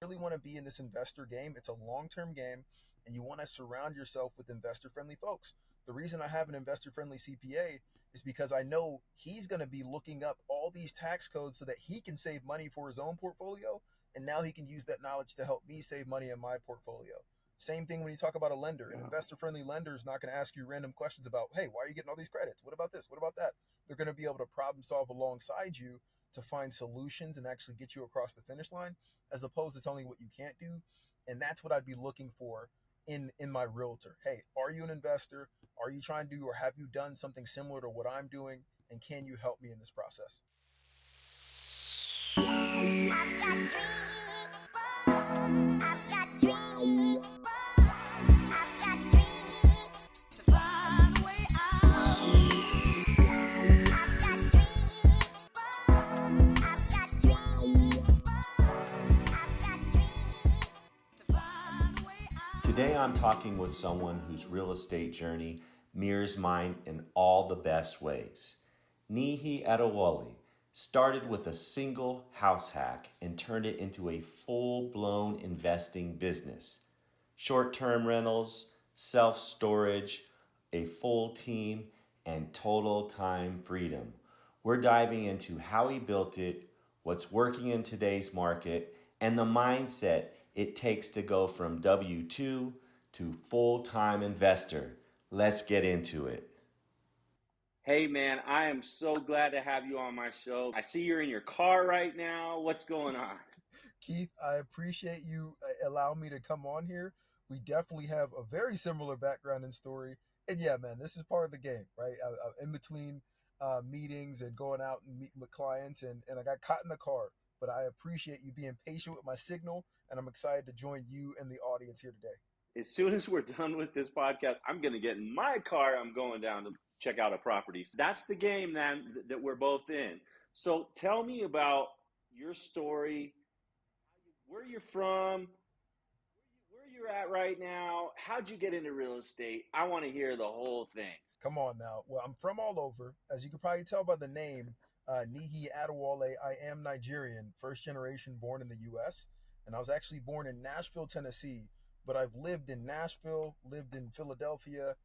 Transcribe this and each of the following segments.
really want to be in this investor game, it's a long-term game, and you want to surround yourself with investor-friendly folks. The reason I have an investor-friendly CPA is because I know he's going to be looking up all these tax codes so that he can save money for his own portfolio, and now he can use that knowledge to help me save money in my portfolio. Same thing when you talk about a lender. An investor-friendly lender is not going to ask you random questions about, hey, why are you getting all these credits? What about this? What about that? They're going to be able to problem solve alongside you to find solutions and actually get you across the finish line, as opposed to telling you what you can't do. And that's what I'd be looking for in my realtor. Hey, are you an investor? Are you trying to do, or have you done something similar to what I'm doing? And can you help me in this process? I've got dreams, I've got dreams, I've got dreams to find a way out. I've got dreams, I've got dreams, I've got dreams to find a way out. Today I'm talking with someone whose real estate journey mirrors mine in all the best ways. Niyi Adewole started with a single house hack and turned it into a full-blown investing business. Short-term rentals, self-storage, a full team, and total time freedom. We're diving into how he built it, what's working in today's market, and the mindset it takes to go from W-2 to full-time investor. Let's get into it. Hey man, I am so glad to have you on my show. I see you're in your car right now. What's going on? Keith, I appreciate you allowing me to come on here. We definitely have a very similar background and story. And yeah, man, this is part of the game, right? In between meetings and going out and meeting with clients, and I got caught in the car. But I appreciate you being patient with my signal, and I'm excited to join you and the audience here today. As soon as we're done with this podcast, I'm going to get in my car. I'm going down to check out a property. So that's the game, man, that we're both in. So tell me about your story, where you're from, where you're at right now. How'd you get into real estate? I want to hear the whole thing. Come on now. Well, I'm from all over. As you can probably tell by the name, Niyi Adewole, I am Nigerian, first generation born in the U.S. And I was actually born in Nashville, Tennessee. But I've lived in Nashville, lived in Philadelphia,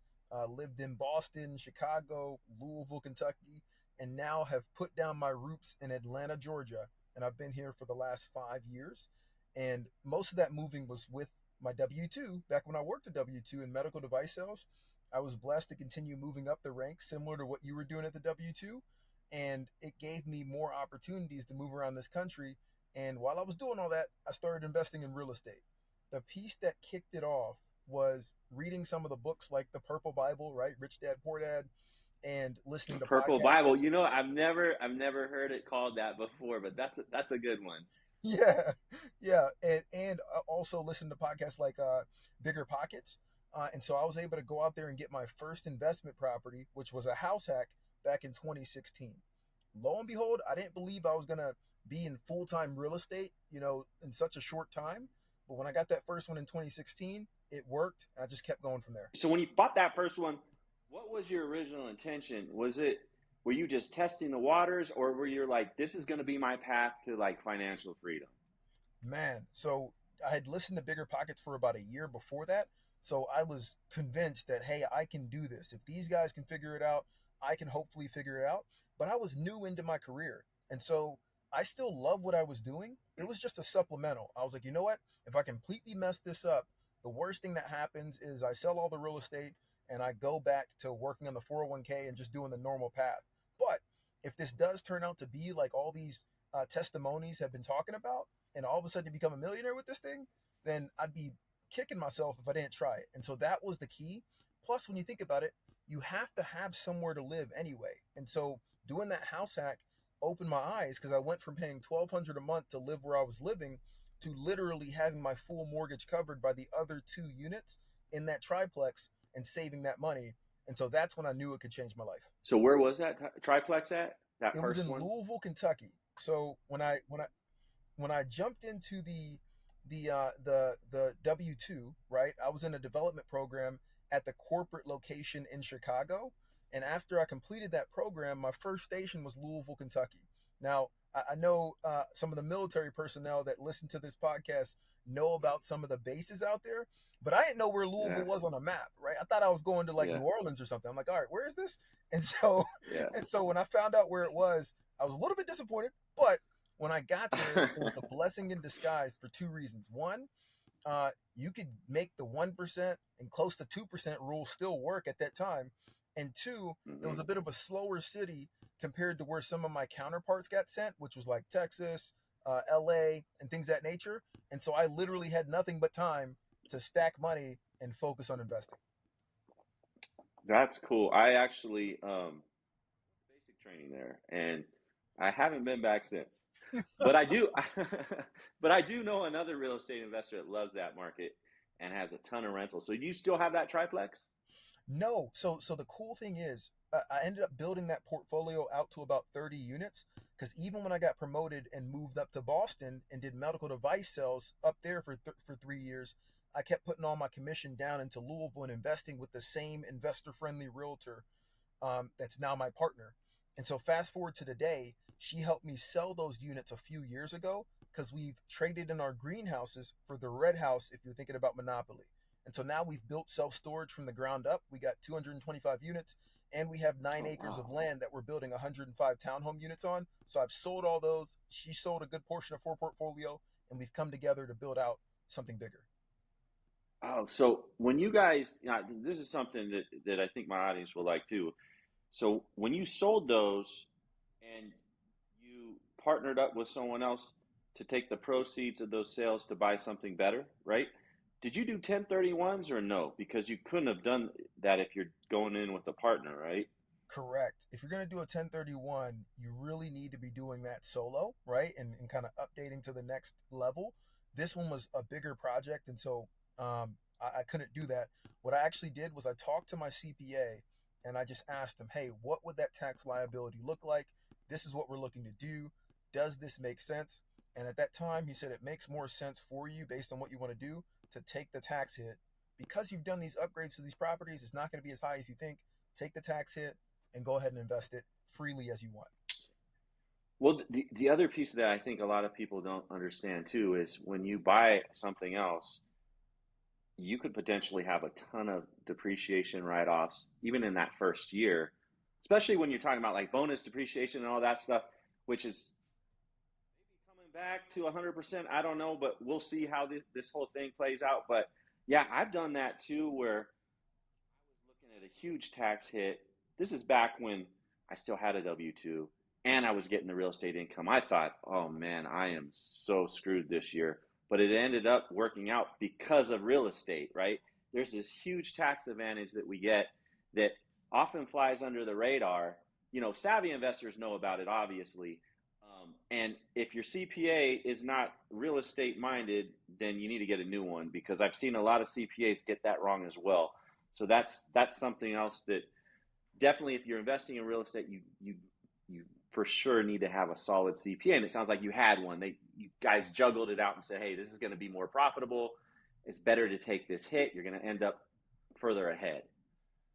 lived in Boston, Chicago, Louisville, Kentucky, and now have put down my roots in Atlanta, Georgia. And I've been here for the last 5 years. And most of that moving was with my W-2 back when I worked at W-2 in medical device sales. I was blessed to continue moving up the ranks similar to what you were doing at the W-2. And it gave me more opportunities to move around this country. And while I was doing all that, I started investing in real estate. The piece that kicked it off was reading some of the books like the Purple Bible, right? Rich Dad, Poor Dad, and listening to Purple podcasts Bible. like, You know, I've never heard it called that before, but that's a good one. yeah, yeah, and also listen to podcasts like Bigger Pockets. And so I was able to go out there and get my first investment property, which was a house hack back in 2016. Lo and behold, I didn't believe I was going to be in full-time real estate, in such a short time. But when I got that first one in 2016, it worked. I just kept going from there. So when you bought that first one, what was your original intention? Were you just testing the waters, or were you like, this is going to be my path to like financial freedom? Man, so I had listened to Bigger Pockets for about a year before that. So I was convinced that, hey, I can do this. If these guys can figure it out, I can hopefully figure it out. But I was new into my career. And so I still love what I was doing. It was just a supplemental. I was like, you know what? If I completely mess this up, the worst thing that happens is I sell all the real estate and I go back to working on the 401k and just doing the normal path. But if this does turn out to be like all these testimonies have been talking about, and all of a sudden you become a millionaire with this thing, then I'd be kicking myself if I didn't try it. And so that was the key. Plus, when you think about it, you have to have somewhere to live anyway. And so doing that house hack opened my eyes, because I went from paying $1,200 a month to live where I was living to literally having my full mortgage covered by the other 2 units in that triplex and saving that money. And so that's when I knew it could change my life. So where was that triplex at? That It was first in one? Louisville, Kentucky. So when I jumped into the W-2, right? I was in a development program at the corporate location in Chicago, and after I completed that program, my first station was Louisville, Kentucky. Now, I know some of the military personnel that listen to this podcast know about some of the bases out there, but I didn't know where Louisville Yeah. was on a map, right? I thought I was going to like New Yeah. Orleans or something. I'm like, all right, where is this? And so, Yeah. and so when I found out where it was, I was a little bit disappointed, but when I got there, it was a blessing in disguise for two reasons. One, you could make the 1% and close to 2% rule still work at that time. And two, it was Hmm. a bit of a slower city compared to where some of my counterparts got sent, which was like Texas, LA, and things of that nature. And so I literally had nothing but time to stack money and focus on investing. That's cool. I actually basic training there, and I haven't been back since. But I do, but I do know another real estate investor that loves that market and has a ton of rentals. So you still have that triplex? No. So the cool thing is, I ended up building that portfolio out to about 30 units because even when I got promoted and moved up to Boston and did medical device sales up there for 3 years, I kept putting all my commission down into Louisville and investing with the same investor friendly realtor that's now my partner. And so fast forward to today, she helped me sell those units a few years ago because we've traded in our greenhouses for the red house if you're thinking about Monopoly. And so now we've built self storage from the ground up. We got 225 units and we have nine Oh acres of wow. land that we're building 105 townhome units on. So I've sold all those. She sold a good portion of her portfolio and we've come together to build out something bigger. Oh, so when you guys, this is something that I think my audience will like too. So when you sold those and you partnered up with someone else to take the proceeds of those sales to buy something better, right? Did you do 1031s or no? Because you couldn't have done that if you're going in with a partner, right? Correct. If you're going to do a 1031, you really need to be doing that solo, right? And kind of updating to the next level. This one was a bigger project. And so I couldn't do that. What I actually did was I talked to my CPA and I just asked him, hey, what would that tax liability look like? This is what we're looking to do. Does this make sense? And at that time, he said it makes more sense for you based on what you want to do to take the tax hit. Because you've done these upgrades to these properties, it's not going to be as high as you think. Take the tax hit and go ahead and invest it freely as you want. Well, the other piece of that I think a lot of people don't understand too is when you buy something else, you could potentially have a ton of depreciation write-offs even in that first year, especially when you're talking about like bonus depreciation and all that stuff, which is maybe coming back to 100%. I don't know, but we'll see how this whole thing plays out. But yeah, I've done that too, where I was looking at a huge tax hit. This is back when I still had a W 2 and I was getting the real estate income. I thought, oh man, I am so screwed this year. But it ended up working out because of real estate, right? There's this huge tax advantage that we get that often flies under the radar. You know, savvy investors know about it, obviously. And if your CPA is not real estate minded, then you need to get a new one because I've seen a lot of CPAs get that wrong as well. So that's something else that definitely, if you're investing in real estate, you for sure need to have a solid CPA. And it sounds like you had one. You guys juggled it out and said, hey, this is going to be more profitable. It's better to take this hit. You're going to end up further ahead.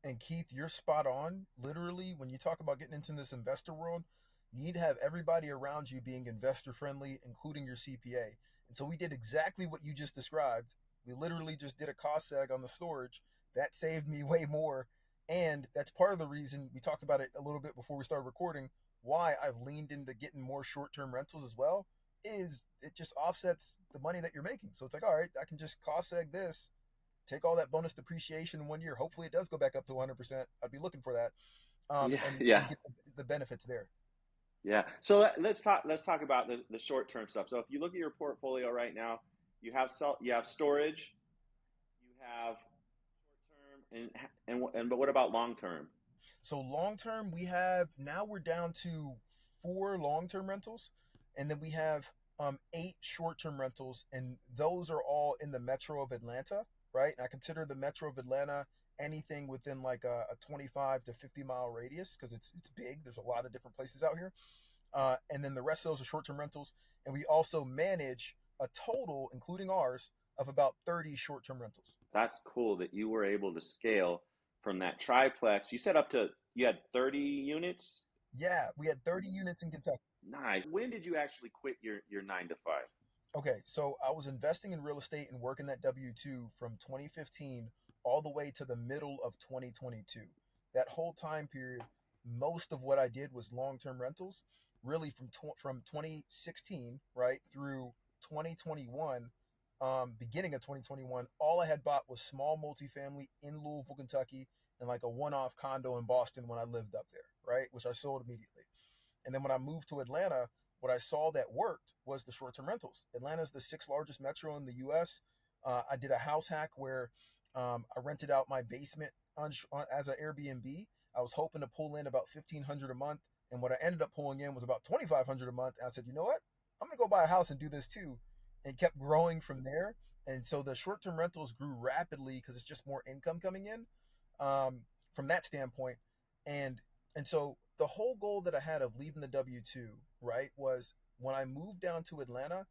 And Keith, you're spot on. Literally, when you talk about getting into this investor world, you need to have everybody around you being investor friendly, including your CPA. And so we did exactly what you just described. We literally just did a cost seg on the storage. That saved me way more. And that's part of the reason we talked about it a little bit before we started recording. Why I've leaned into getting more short term rentals as well is it just offsets the money that you're making. So it's like, all right, I can just cost seg this, take all that bonus depreciation in 1 year. Hopefully, it does go back up to 100%. I'd be looking for that, Yeah, and yeah, get the benefits there. yeah. So let's talk about the short term stuff. So if you look at your portfolio right now, you have storage, you have short term, and but what about long term? So long term, we're down to four long term rentals, and then we have eight short term rentals, and those are all in the metro of Atlanta, right? And I consider the metro of Atlanta anything within like a 25 to 50 mile radius because it's big. There's a lot of different places out here. And then the rest of those are short term rentals. And we also manage a total, including ours, of about 30 short term rentals. That's cool that you were able to scale from that triplex. You said up to you had 30 units. Yeah, we had 30 units in Kentucky. Nice. When did you actually quit your 9 to 5? Okay, so I was investing in real estate and working that W 2 from 2015 all the way to the middle of 2022. That whole time period, most of what I did was long term rentals, really from 2016 right through 2021. Beginning of 2021, all I had bought was small multifamily in Louisville, Kentucky, and like a one off condo in Boston when I lived up there, right? Which I sold immediately. And then when I moved to Atlanta, what I saw that worked was the short term rentals. Atlanta is the sixth largest metro in the US. I did a house hack where I rented out my basement as an Airbnb. I was hoping to pull in about 1,500 a month. And what I ended up pulling in was about 2,500 a month. And I said, you know what? I'm going to go buy a house and do this too. And kept growing from there. And so the short term rentals grew rapidly because it's just more income coming in from that standpoint. And and so the whole goal that I had of leaving the W 2, right, was when I moved down to Atlanta,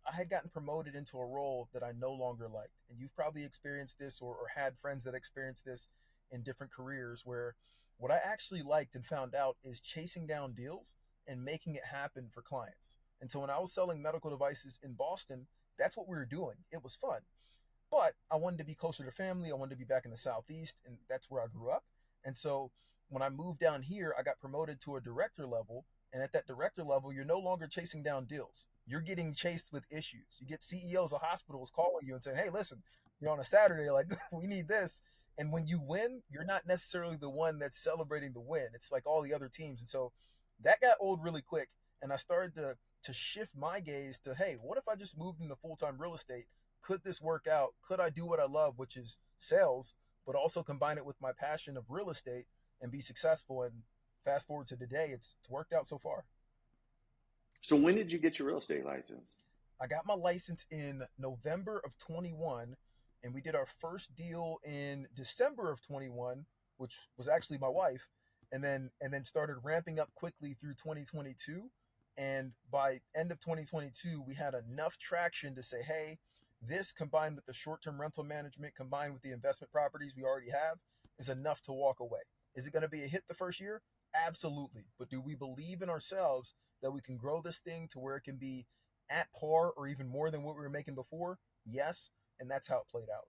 I had gotten promoted into a role that I no longer liked. And you've probably experienced this or had friends that experienced this in different careers where what I actually liked and found out is chasing down deals and making it happen for clients. And so when I was selling medical devices in Boston, that's what we were doing. It was fun. But I wanted to be closer to family. I wanted to be back in the Southeast, and that's where I grew up. And so when I moved down here, I got promoted to a director level. And at that director level, you're no longer chasing down deals. You're getting chased with issues. You get CEOs of hospitals calling you and saying, hey, listen, you're on a Saturday, like, we need this. And when you win, you're not necessarily the one that's celebrating the win. It's like all the other teams. And so that got old really quick. And I started to shift my gaze to, hey, what if I just moved into full time real estate? Could this work out? Could I do what I love, which is sales, but also combine it with my passion of real estate and be successful? And fast forward to today, it's worked out so far. So when did you get your real estate license? I got my license in November of 21, and we did our first deal in December of 21, which was actually my wife, and then started ramping up quickly through 2022. And by end of 2022, we had enough traction to say, hey, this combined with the short-term rental management, combined with the investment properties we already have, is enough to walk away. Is it going to be a hit the first year? Absolutely. But do we believe in ourselves that we can grow this thing to where it can be at par or even more than what we were making before? Yes, and that's how it played out.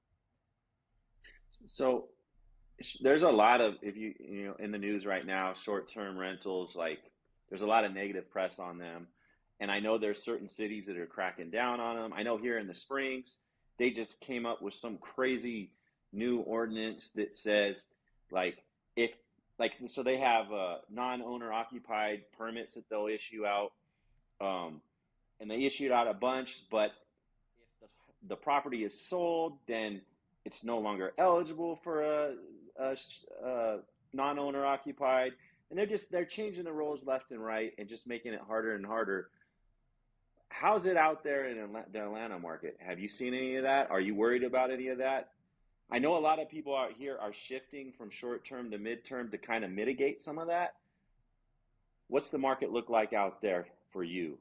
So there's a lot of, if you know, in the news right now, short-term rentals, like there's a lot of negative press on them. And I know there's certain cities that are cracking down on them. I know here in the Springs, they just came up with some crazy new ordinance that says like if like so they have non-owner occupied permits that they'll issue out, um, and they issued out a bunch, but if the property is sold, then it's no longer eligible for a non-owner occupied, and they're changing the rules left and right and just making it harder and harder. How's it out there in the Atlanta market? Have you seen any of that? Are you worried about any of that? I know a lot of people out here are shifting from short term to mid term to kind of mitigate some of that. What's the market look like out there for you?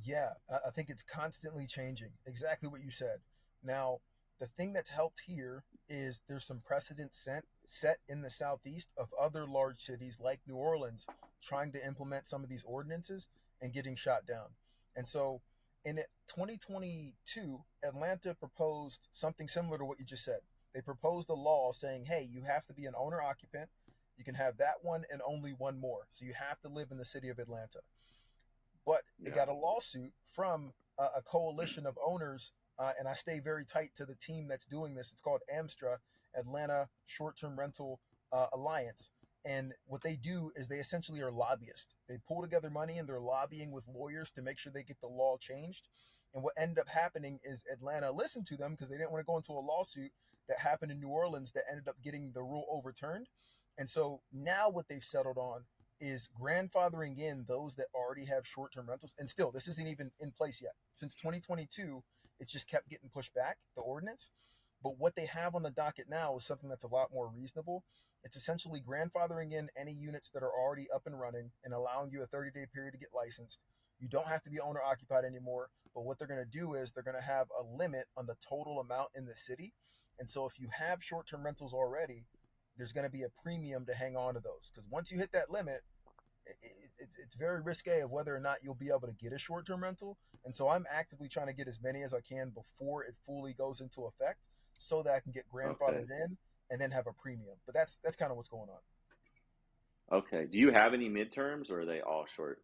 Yeah, I think it's constantly changing. Exactly what you said. Now, the thing that's helped here is there's some precedent set in the southeast of other large cities like New Orleans trying to implement some of these ordinances and getting shot down. And so in 2022, Atlanta proposed something similar to what you just said. They proposed a law saying, hey, you have to be an owner occupant. You can have that one and only one more. So you have to live in the city of Atlanta, but they Yeah. got a lawsuit from a coalition of owners, and I stay very tight to the team that's doing this. It's called AMSTRA, Atlanta Short Term Rental Alliance. And what they do is they essentially are lobbyists. They pull together money and they're lobbying with lawyers to make sure they get the law changed. And what ended up happening is Atlanta listened to them because they didn't want to go into a lawsuit that happened in New Orleans that ended up getting the rule overturned. And so now what they've settled on is grandfathering in those that already have short-term rentals. And still, this isn't even in place yet. Since 2022, it's just kept getting pushed back, the ordinance. But what they have on the docket now is something that's a lot more reasonable. It's essentially grandfathering in any units that are already up and running and allowing you a 30-day period to get licensed. You don't have to be owner occupied anymore. But what they're going to do is they're going to have a limit on the total amount in the city. And so if you have short term rentals already, there's going to be a premium to hang on to those. Because once you hit that limit, It's very risque of whether or not you'll be able to get a short-term rental. And so I'm actively trying to get as many as I can before it fully goes into effect, so that I can get Okay. grandfathered in and then have a premium. But that's kind of what's going on. Okay. Do you have any midterms or are they all short?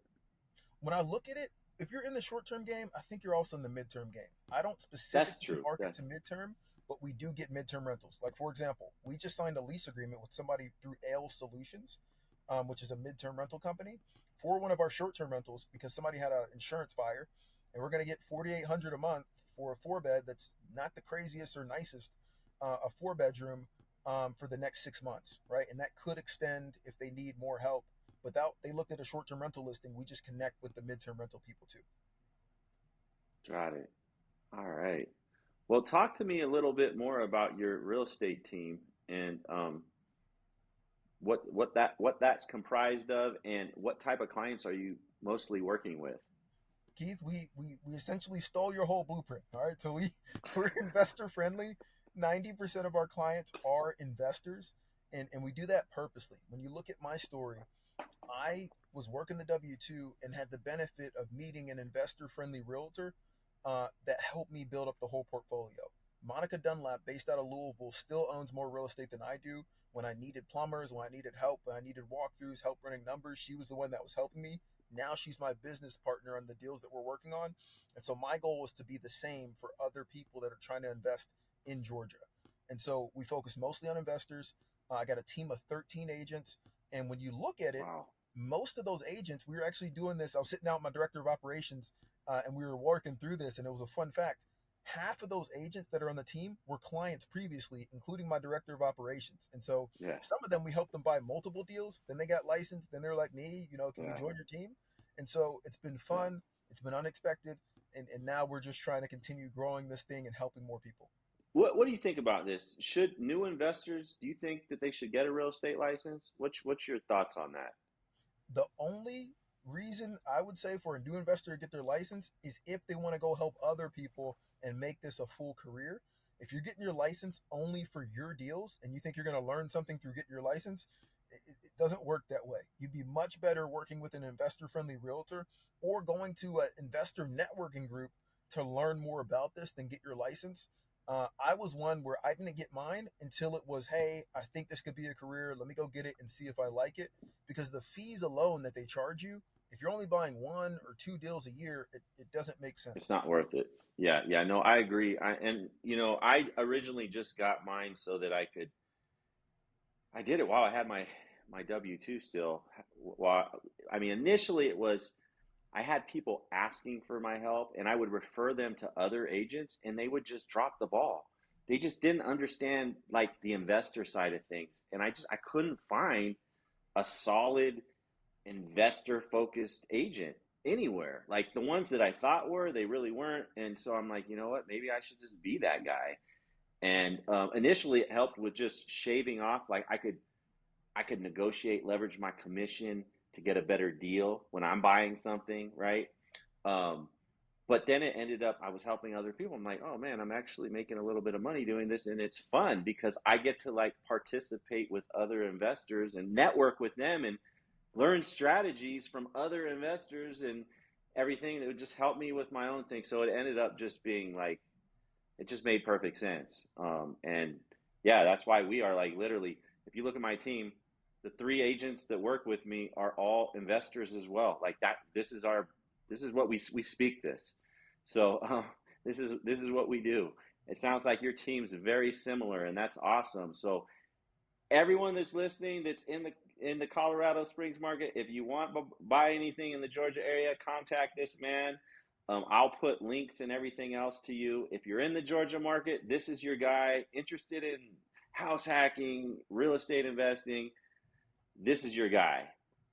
When I look at it, if you're in the short term game, I think you're also in the midterm game. I don't That's specifically true. market That's to midterm, but we do get midterm rentals. Like, for example, we just signed a lease agreement with somebody through Ale Solutions, which is a midterm rental company, for one of our short term rentals because somebody had an insurance fire, and we're going to get 4,800 a month for a four bed that's not the craziest or nicest, a four bedroom, for the next 6 months, right? And that could extend if they need more help. Without they looked at a short term rental listing, we just connect with the midterm rental people too. got it. All right. Well, talk to me a little bit more about your real estate team and what that's comprised of, and what type of clients are you mostly working with? Keith, we essentially stole your whole blueprint. All right. So we're investor friendly. 90% of our clients are investors, and we do that purposely. When you look at my story, I was working the W 2 and had the benefit of meeting an investor friendly realtor that helped me build up the whole portfolio. Monica Dunlap, based out of Louisville, still owns more real estate than I do. When I needed plumbers, when I needed help, when I needed walkthroughs, help running numbers, she was the one that was helping me. Now she's my business partner on the deals that we're working on. And so my goal was to be the same for other people that are trying to invest in Georgia. And so we focus mostly on investors. I got a team of 13 agents. And when you look at it, Wow. most of those agents, we were actually doing this. I was sitting out with my director of operations, and we were working through this, and it was a fun fact. Half of those agents that are on the team were clients previously, including my director of operations. And so Yeah. some of them we helped them buy multiple deals. Then they got licensed. Then they're like, me, can we Yeah. join your team? And so it's been Yeah. fun. It's been unexpected. And now we're just trying to continue growing this thing and helping more people. What do you think about this? Should new investors, do you think that they should get a real estate license? What's your thoughts on that? The only reason I would say for a new investor to get their license is if they want to go help other people and make this a full career. If you're getting your license only for your deals and you think you're going to learn something through getting your license, it doesn't work that way. You'd be much better working with an investor friendly realtor or going to an investor networking group to learn more about this than get your license. I was one where I didn't get mine until it was, hey, I think this could be a career. Let me go get it and see if I like it, because the fees alone that they charge you, if you're only buying one or two deals a year, it doesn't make It's sense. not worth it. Yeah, yeah, no, I agree. And I originally just got mine so that I did it while I had my W-2 still. While I mean, initially it was I had people asking for my help, and I would refer them to other agents, and they would just drop the ball. They just didn't understand like the investor side of things, and I couldn't find a solid investor focused agent anywhere. Like the ones that I thought were, they really weren't. And so I'm like, you know what? Maybe I should just be that guy. And initially, it helped with just shaving off. Like I could negotiate, leverage my commission to get a better deal when I'm buying something, right? Um, but then it ended up I was helping other people. I'm like, oh man, I'm actually making a little bit of money doing this, and it's fun because I get to like participate with other investors and network with them and learn strategies from other investors and everything that would just help me with my own thing. So it ended up just being like it just made perfect sense. And yeah, that's why we are like literally. If you look at my team, the three agents that work with me are all investors as well. Like that, this is what we speak this. So this is what we do. It sounds like your team's very similar, and that's awesome. So everyone that's listening that's in the Colorado Springs market, if you want to buy anything in the Georgia area, contact this man. I'll put links and everything else to you. If you're in the Georgia market, this is your guy. Interested in house hacking, real estate investing, this is your guy.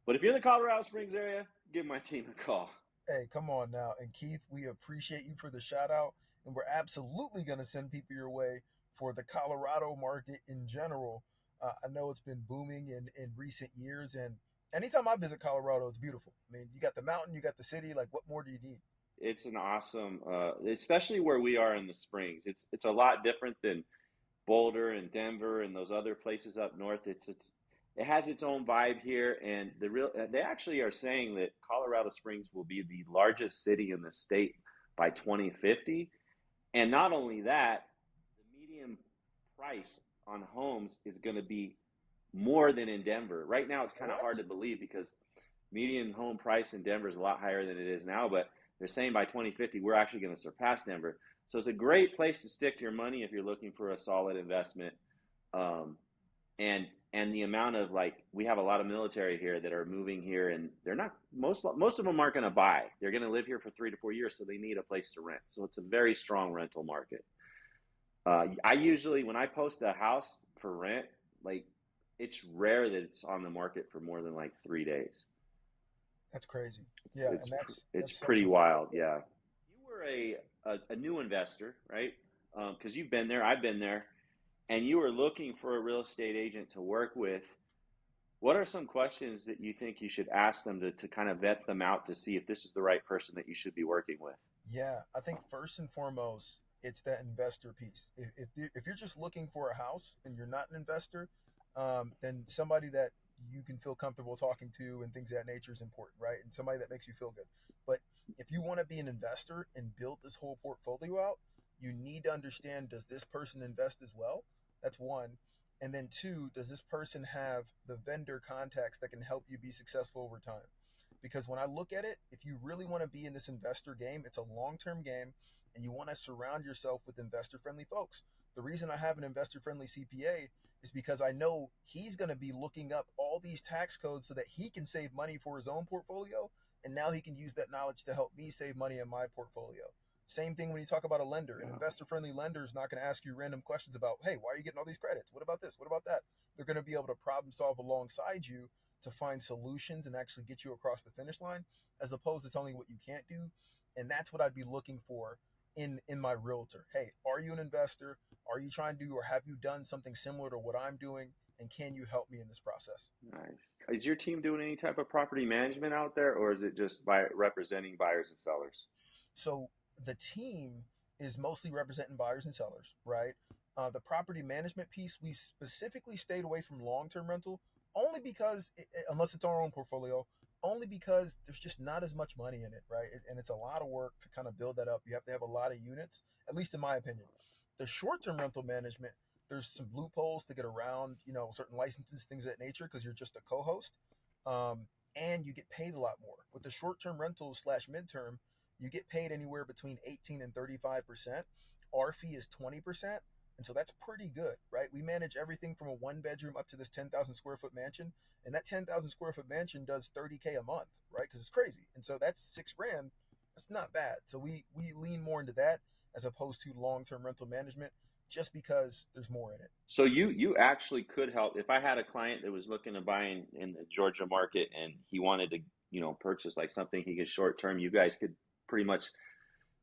But if you're in the Colorado Springs area, give my team a call. Hey, come on now. And Keith, we appreciate you for the shout out. And we're absolutely going to send people your way for the Colorado market in general. I know it's been booming in recent years. And anytime I visit Colorado, it's beautiful. I mean, you got the mountain, you got the city. Like, what more do you need? It's an awesome, especially where we are in the Springs. It's a lot different than Boulder and Denver and those other places up north. It's it has its own vibe here, and they actually are saying that Colorado Springs will be the largest city in the state by 2050. And not only that, the median price on homes is going to be more than in Denver. Right now, it's kind of hard What? to believe because median home price in Denver is a lot higher than it is now, but they're saying by 2050 we're actually going to surpass Denver. So it's a great place to stick your money if you're looking for a solid investment. Um, and the amount of, like, we have a lot of military here that are moving here, and they're not, most of them aren't going to buy. They're going to live here for 3 to 4 years, so they need a place to rent. So it's a very strong rental market. I usually, when I post a house for rent, like, it's rare that it's on the market for more than like 3 days. That's crazy. It's Yeah, and it's it's that's pretty such a good wild, market. yeah. You were a new investor, right? Because you've been there, I've been there, and you were looking for a real estate agent to work with. What are some questions that you think you should ask them to kind of vet them out to see if this is the right person that you should be working with? Yeah, I think first and foremost, it's that investor piece. If you're just looking for a house and you're not an investor, then somebody that you can feel comfortable talking to and things of that nature is important, right? And somebody that makes you feel good. But if you want to be an investor and build this whole portfolio out, you need to understand, does this person invest as well? That's one. And then two, does this person have the vendor contacts that can help you be successful over time? Because when I look at it, if you really want to be in this investor game, it's a long term game and you want to surround yourself with investor friendly folks. The reason I have an investor friendly CPA is because I know he's going to be looking up all these tax codes so that he can save money for his own portfolio. And now he can use that knowledge to help me save money in my portfolio. Same thing when you talk about a lender. An Yeah. investor friendly lender is not going to ask you random questions about, hey, why are you getting all these credits? What about this? What about that? They're going to be able to problem solve alongside you to find solutions and actually get you across the finish line, as opposed to telling you what you can't do. And that's what I'd be looking for in my realtor. Hey, are you an investor? Are you trying to do, or have you done something similar to what I'm doing? And can you help me in this process? Nice. Is your team doing any type of property management out there, or is it just by representing buyers and sellers? So the team is mostly representing buyers and sellers, right? The property management piece, we specifically stayed away from long term rental only because, unless it's our own portfolio, only because there's just not as much money in it, right? And it's a lot of work to kind of build that up. You have to have a lot of units, at least in my opinion. The short term rental management, there's some loopholes to get around, certain licenses, things of that nature, because you're just a co host. And you get paid a lot more. With the short term rentals slash midterm, you get paid anywhere between 18 and 35%. Our fee is 20%. And so that's pretty good, right? We manage everything from a one bedroom up to this 10,000 square foot mansion. And that 10,000 square foot mansion does 30K a month, right? Because it's crazy. And so that's 6 grand. That's not bad. So we lean more into that as opposed to long term rental management just because there's more in it. So you actually could help if I had a client that was looking to buy in the Georgia market and he wanted to, purchase like something he could short term. You guys could pretty much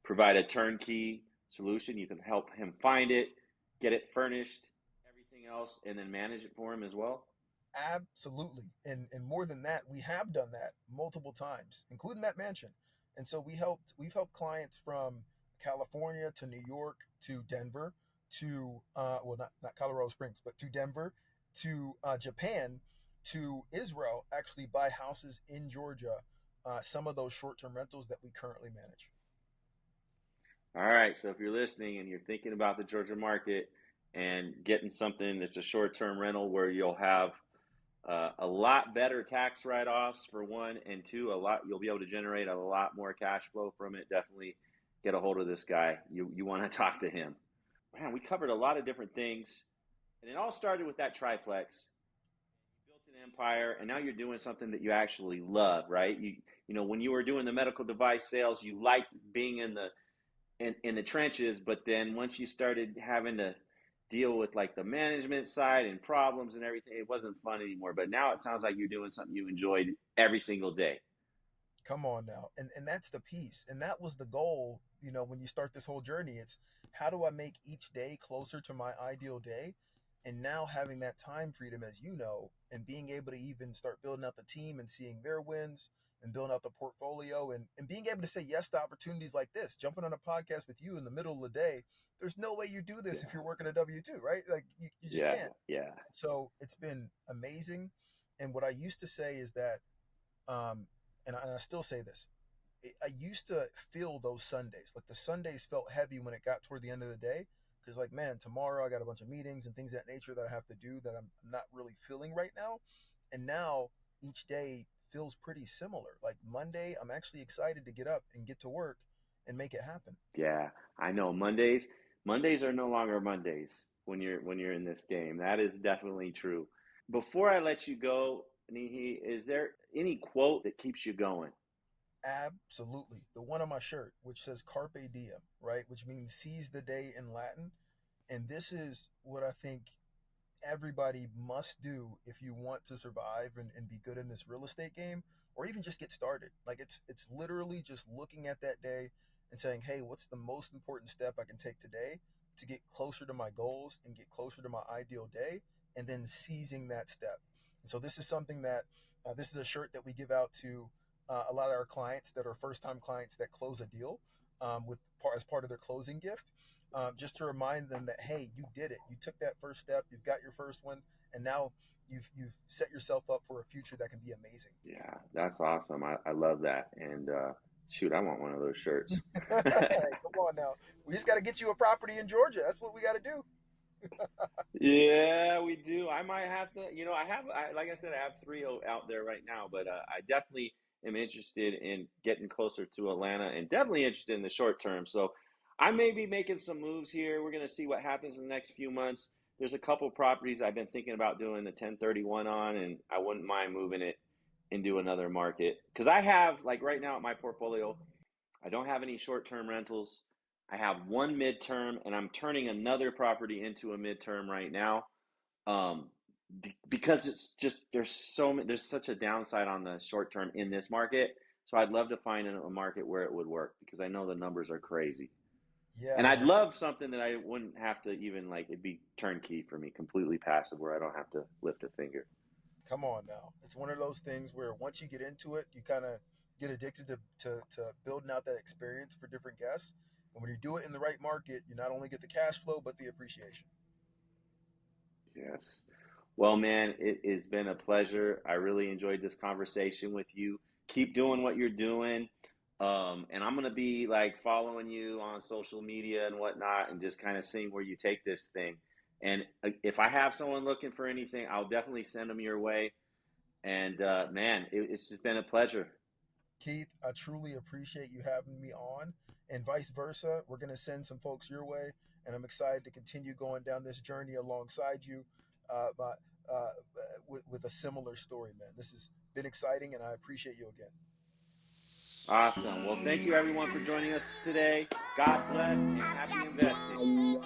provide a turnkey solution. You can help him find it, get it furnished, everything else, and then manage it for him as well. Absolutely. And more than that, we have done that multiple times, including that mansion. And so we've helped clients from California to New York to Denver to well, not Colorado Springs, but to Denver to Japan to Israel, actually buy houses in Georgia, some of those short-term rentals that we currently manage. All right. So if you're listening and you're thinking about the Georgia market and getting something that's a short term rental where you'll have a lot better tax write offs for one, and two, you'll be able to generate a lot more cash flow from it. Definitely get a hold of this guy. You want to talk to him. Man, we covered a lot of different things, and it all started with that triplex. You built an empire, and now you're doing something that you actually love, right? When you were doing the medical device sales, you liked being in the trenches, but then once you started having to deal with like the management side and problems and everything, it wasn't fun anymore. But now it sounds like you're doing something you enjoyed every single day. Come on now. And that's the piece. And that was the goal, when you start this whole journey. It's how do I make each day closer to my ideal day? And now having that time freedom, as you know, and being able to even start building out the team and seeing their wins and building out the portfolio and being able to say yes to opportunities like this, jumping on a podcast with you in the middle of the day. There's no way you do this if Yeah, you're working a W 2, right? Like you just yeah, can't. yeah. So it's been amazing. And what I used to say is that, um, and I still say this, I used to feel those Sundays. Like the Sundays felt heavy when it got toward the end of the day. Because, like, man, tomorrow I got a bunch of meetings and things of that nature that I have to do that I'm not really feeling right now. And now each day feels pretty similar. Like Monday, I'm actually excited to get up and get to work and make it happen. Yeah, I know. Mondays are no longer Mondays when you're in this game. That is definitely true. Before I let you go, Nihi, is there any quote that keeps you going? Absolutely. The one on my shirt, which says Carpe Diem, right? Which means seize the day in Latin. And this is what I think everybody must do if you want to survive and be good in this real estate game, or even just get started. Like it's literally just looking at that day and saying, hey, what's the most important step I can take today to get closer to my goals and get closer to my ideal day, and then seizing that step. And so this is something that this is a shirt that we give out to a lot of our clients that are first time clients that close a deal with as part of their closing gift, just to remind them that, hey, you did it. You took that first step. You've got your first one, and now you've set yourself up for a future that can be amazing. Yeah, that's awesome. I love that. And shoot, I want one of those shirts. Hey, come on now. We just got to get you a property in Georgia. That's what we got to do. Yeah, we do. I might have to, like I said, I have three out there right now, but I definitely am interested in getting closer to Atlanta and definitely interested in the short term. So I may be making some moves here. We're going to see what happens in the next few months. There's a couple properties I've been thinking about doing the 1031 on, and I wouldn't mind moving it into another market. Because I have, like right now at my portfolio, I don't have any short-term rentals. I have one midterm, and I'm turning another property into a midterm right now. Um, because it's just there's such a downside on the short term in this market. So I'd love to find a market where it would work because I know the numbers are crazy. Yeah, And I'd man. love something that I wouldn't have to even like it'd be turnkey for me, completely passive where I don't have to lift a finger. Come on now. It's one of those things where once you get into it, you kind of get addicted to building out that experience for different guests. And when you do it in the right market, you not only get the cash flow, but the appreciation. Yes. Well, man, it has been a pleasure. I really enjoyed this conversation with you. Keep doing what you're doing. And I'm going to be like following you on social media and whatnot and just kind of seeing where you take this thing. And if I have someone looking for anything, I'll definitely send them your way. And man, it's just been a pleasure. Keith, I truly appreciate you having me on, and vice versa. We're going to send some folks your way, and I'm excited to continue going down this journey alongside you, but with a similar story, man. This has been exciting, and I appreciate you again. Awesome. Well, thank you everyone for joining us today. God bless and happy investing.